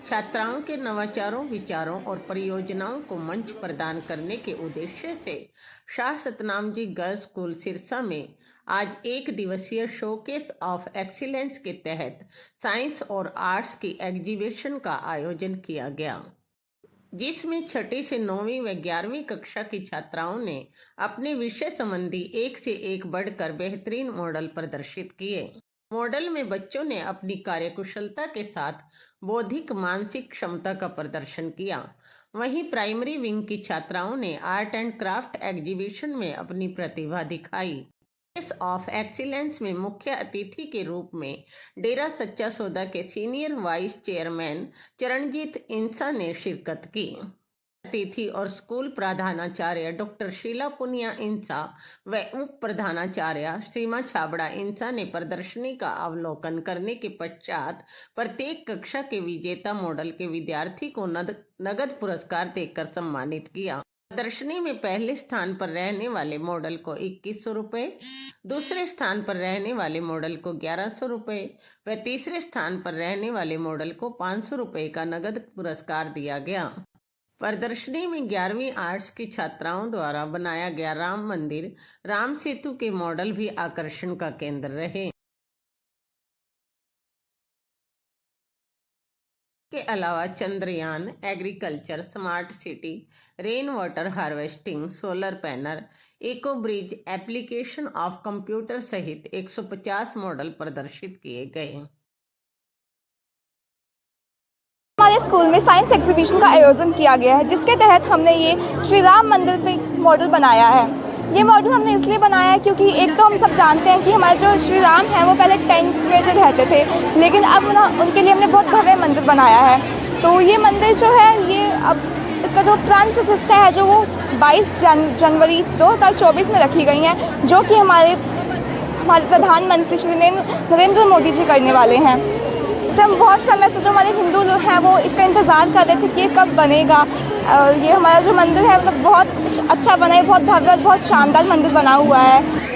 छात्राओं के नवाचारों, विचारों और परियोजनाओं को मंच प्रदान करने के उद्देश्य से शाह सतनाम जी गर्ल्स स्कूल सिरसा में आज एक दिवसीय शोकेस ऑफ एक्सीलेंस के तहत साइंस और आर्ट्स की एग्जीबिशन का आयोजन किया गया, जिसमें 6ठी से 9वीं व 11वीं कक्षा की छात्राओं ने अपने विषय संबंधी एक से एक बढ़कर बेहतरीन मॉडल प्रदर्शित किए। मॉडल में बच्चों ने अपनी कार्यकुशलता के साथ बौद्धिक मानसिक क्षमता का प्रदर्शन किया। वहीं प्राइमरी विंग की छात्राओं ने आर्ट एंड क्राफ्ट एग्जीबिशन में अपनी प्रतिभा दिखाई। ऑफ एक्सीलेंस में मुख्य अतिथि के रूप में डेरा सच्चा सौदा के सीनियर वाइस चेयरमैन चरणजीत इंसा ने शिरकत की। अतिथि और स्कूल प्रधानाचार्य डॉक्टर शीला पुनिया इंसा व उप प्रधानाचार्य सीमा छाबड़ा इंसा ने प्रदर्शनी का अवलोकन करने के पश्चात प्रत्येक कक्षा के विजेता मॉडल के विद्यार्थी को नगद पुरस्कार देकर सम्मानित किया। प्रदर्शनी में पहले स्थान पर रहने वाले मॉडल को 2100 रुपये, दूसरे स्थान पर रहने वाले मॉडल को 1100 रुपये व तीसरे स्थान पर रहने वाले मॉडल को 500 रुपये का नगद पुरस्कार दिया गया। प्रदर्शनी में 11वीं आर्ट्स की छात्राओं द्वारा बनाया गया राम मंदिर, राम सेतु के मॉडल भी आकर्षण का केंद्र रहे। के अलावा Chandrayaan, agriculture, smart city, rain water harvesting, solar panel, eco bridge, application of computer सहित 150 मॉडल प्रदर्शित किए गए। हमारे स्कूल में साइंस एग्जीबिशन का आयोजन किया गया है, जिसके तहत हमने ये श्री राम मंदिर पे मॉडल बनाया है। ये मॉडल हमने इसलिए बनाया है क्योंकि एक तो हम सब जानते हैं कि हमारे जो श्री राम हैं वो पहले टेंट में जो रहते थे, लेकिन अब उनके लिए हमने बहुत भव्य मंदिर बनाया है। तो ये मंदिर जो है ये अब इसका जो प्राण प्रतिष्ठा है जो वो 22 जनवरी 2024 में रखी गई है, जो कि हमारे प्रधानमंत्री श्री नरेंद्र मोदी जी करने वाले हैं। इससे हम बहुत समय से जो हमारे हिंदू लोग हैं वो इसका इंतज़ार कर रहे थे कि ये कब बनेगा। ये हमारा जो मंदिर है मतलब बहुत अच्छा बना है, बहुत भव्य, बहुत शानदार मंदिर बना हुआ है।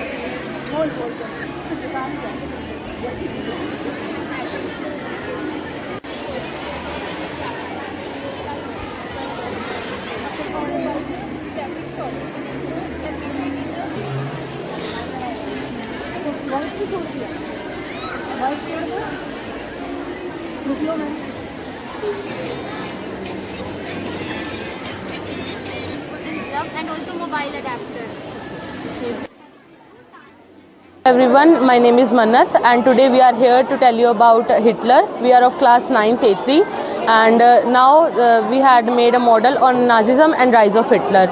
And also mobile adapter. Everyone, my name is Mannat and today we are here to tell you about Hitler. We are of class 9th A3 and now we had made a model on Nazism and rise of Hitler.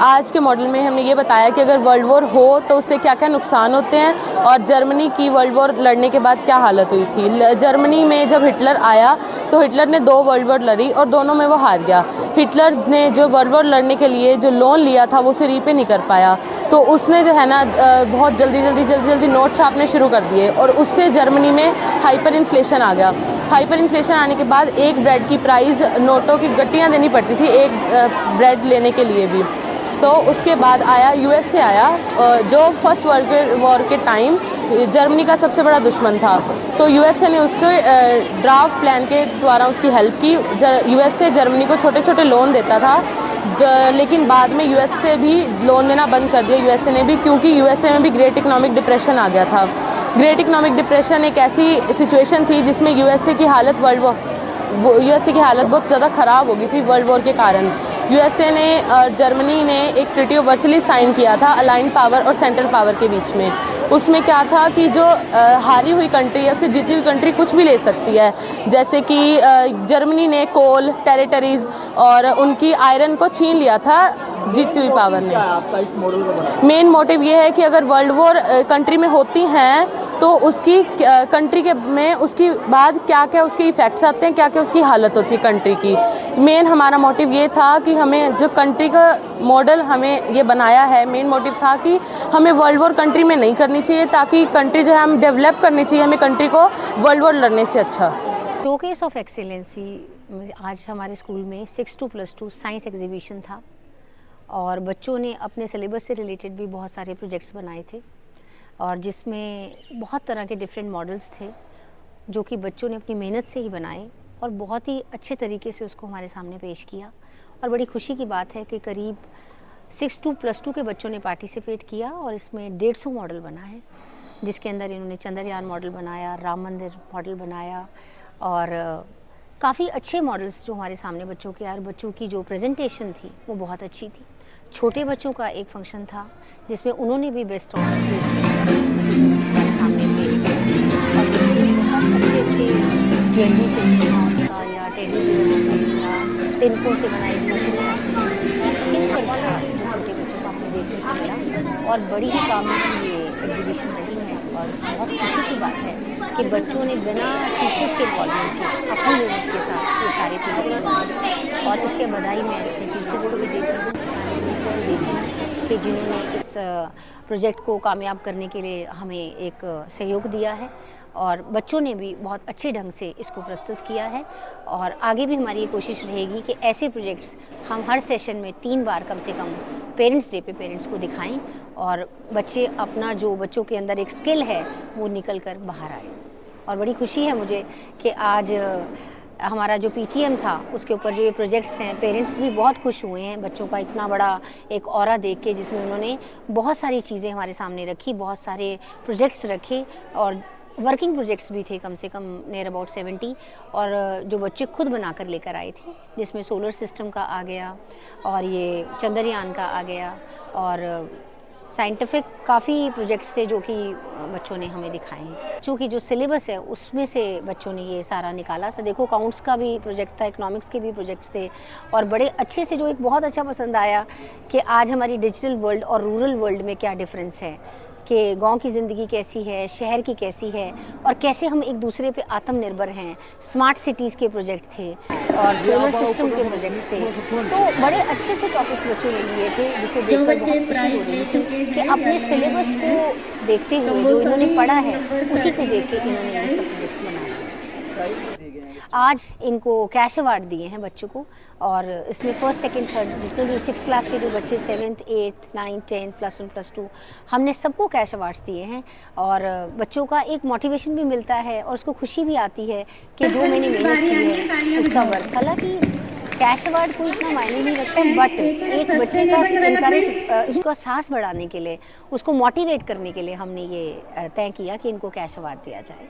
आज के model में हमने ये बताया कि अगर world war हो तो उससे क्या क्या नुकसान होते हैं और जर्मनी की वर्ल्ड वॉर लड़ने के बाद क्या हालत हुई थी। जर्मनी में जब हिटलर आया तो हिटलर ने 2 वर्ल्ड वॉर लड़ी और दोनों में वो हार गया। हिटलर ने जो वर्ल्ड वॉर लड़ने के लिए जो लोन लिया था वो उसे रीपे नहीं कर पाया, तो उसने जो है ना बहुत जल्दी नोट छापने शुरू कर दिए और उससे जर्मनी में हाइपर इन्फ्लेशन आ गया। हाइपर इन्फ्लेशन आने के बाद एक ब्रेड की प्राइस नोटों की गट्टियाँ देनी पड़ती थी एक ब्रेड लेने के लिए भी। तो उसके बाद आया यूएसए आया जो फर्स्ट वर्ल्ड वॉर के टाइम जर्मनी का सबसे बड़ा दुश्मन था। तो यूएसए ने उसके ड्राफ्ट प्लान के द्वारा उसकी हेल्प की। यूएसए जर्मनी को छोटे छोटे लोन देता था, लेकिन बाद में यूएसए भी लोन देना बंद कर दिया यूएसए ने भी, क्योंकि यूएसए में भी ग्रेट इकोनॉमिक डिप्रेशन आ गया था। ग्रेट इकोनॉमिक डिप्रेशन एक ऐसी सिचुएशन थी जिसमें यूएसए की हालत बहुत ज़्यादा ख़राब हो गई थी वर्ल्ड वॉर के कारण। यूएसए ने और जर्मनी ने एक ट्रीटी ऑफ वर्सली साइन किया था अलाइंड पावर और सेंट्रल पावर के बीच में। उसमें क्या था कि जो हारी हुई कंट्री या फिर जीती हुई कंट्री कुछ भी ले सकती है, जैसे कि जर्मनी ने कोल, टेरिटरीज और उनकी आयरन को छीन लिया था जीती हुई पावर ने। आपका इस मॉडल को बनाया मेन मोटिव ये है कि अगर वर्ल्ड वॉर कंट्री में होती हैं तो उसकी कंट्री के में उसकी बाद क्या क्या उसके इफ़ेक्ट्स आते हैं, क्या क्या उसकी हालत होती है कंट्री की। मेन हमारा मोटिव ये था कि हमें जो कंट्री का मॉडल हमें ये बनाया है, मेन मोटिव था कि हमें वर्ल्ड वॉर कंट्री में नहीं करनी चाहिए, ताकि कंट्री जो है हम डेवलप करनी चाहिए हमें कंट्री को वर्ल्ड वॉर लड़ने से अच्छा। शोकेस ऑफ एक्सीलेंसी आज हमारे स्कूल में 6-2+2 साइंस एग्जीबिशन था और बच्चों ने अपने सिलेबस से रिलेटेड भी बहुत सारे प्रोजेक्ट्स बनाए थे और जिसमें बहुत तरह के डिफरेंट मॉडल्स थे जो कि बच्चों ने अपनी मेहनत से ही बनाए और बहुत ही अच्छे तरीके से उसको हमारे सामने पेश किया। और बड़ी खुशी की बात है कि करीब 6 to +2 के बच्चों ने पार्टिसिपेट किया और इसमें 150 मॉडल बना है, जिसके अंदर इन्होंने चंद्रयान मॉडल बनाया, राम मंदिर मॉडल बनाया और काफ़ी अच्छे मॉडल्स जो हमारे सामने बच्चों के आए और बच्चों की जो प्रेजेंटेशन थी वो बहुत अच्छी थी। छोटे बच्चों का एक फंक्शन था जिसमें उन्होंने भी बेस्ट ऑनर हमारे सामने पेश किया और बहुत अच्छे ज्वेलरी से उनका या टेडी बियर या तिनकों से बनाई मछलियाँ स्किन पर था जो छोटे बच्चों को हमने देखने को मिला और बड़ी ही काम की ये एग्जीबिशन रही है। और बहुत खुशी की बात है कि बच्चों ने बिना टीचर्स के इन्वॉल्वमेंट के अपनी मेहनत के साथ ये सारे प्रोजेक्ट बनाए और इसके बधाई मैं अपने टीचर्स को भी देती हूँ कि जिन्होंने इस प्रोजेक्ट को कामयाब करने के लिए हमें एक सहयोग दिया है और बच्चों ने भी बहुत अच्छे ढंग से इसको प्रस्तुत किया है। और आगे भी हमारी ये कोशिश रहेगी कि ऐसे प्रोजेक्ट्स हम हर सेशन में 3 बार कम से कम पेरेंट्स डे पे पेरेंट्स को दिखाएं और बच्चे अपना जो बच्चों के अंदर एक स्किल है वो निकल कर बाहर आए। और बड़ी खुशी है मुझे कि आज हमारा जो PTM था उसके ऊपर जो ये प्रोजेक्ट्स हैं, पेरेंट्स भी बहुत खुश हुए हैं बच्चों का इतना बड़ा एक ऑरा देख के, जिसमें उन्होंने बहुत सारी चीज़ें हमारे सामने रखी, बहुत सारे प्रोजेक्ट्स रखे और वर्किंग प्रोजेक्ट्स भी थे कम से कम नियर अबाउट 70 और जो बच्चे खुद बना कर लेकर आए थे, जिसमें सोलर सिस्टम का आ गया और ये चंद्रयान का आ गया और साइंटिफिक काफ़ी प्रोजेक्ट्स थे जो कि बच्चों ने हमें दिखाए हैं। चूँकि जो सिलेबस है उसमें से बच्चों ने ये सारा निकाला था। देखो अकाउंट्स का भी प्रोजेक्ट था, इकोनॉमिक्स के भी प्रोजेक्ट्स थे और बड़े अच्छे से जो एक बहुत अच्छा पसंद आया कि आज हमारी डिजिटल वर्ल्ड और रूरल वर्ल्ड में क्या डिफरेंस है, कि गांव की ज़िंदगी कैसी है, शहर की कैसी है और कैसे हम एक दूसरे पे आत्मनिर्भर हैं। स्मार्ट सिटीज़ के प्रोजेक्ट थे और सोलर सिस्टम के प्रोजेक्ट्स थे। तो बड़े अच्छे अच्छे टॉपिक्स बच्चों ने लिए थे जिसे देखकर बहुत खुशी हो रही थी कि अपने सिलेबस को देखते हुए जो इन्होंने पढ़ा है उसी को देख के इन्होंने ये सब प्रोजेक्ट्स बनाए। आज इनको कैश अवार्ड दिए हैं बच्चों को और इसमें फर्स्ट सेकंड थर्ड जितने भी 6th क्लास के जो बच्चे 7th 8th 9th 10th +1 +2 हमने सबको कैश अवार्ड्स दिए हैं और बच्चों का एक मोटिवेशन भी मिलता है और उसको खुशी भी आती है कि जो मैंने मेहनत की है उसका वर्क। हालांकि कैश अवार्ड कोई इतना मायने नहीं रखता, बट एक बच्चे का इनकरेज उसका साहस बढ़ाने के लिए, उसको मोटिवेट करने के लिए हमने ये तय किया कि इनको कैश अवार्ड दिया जाए।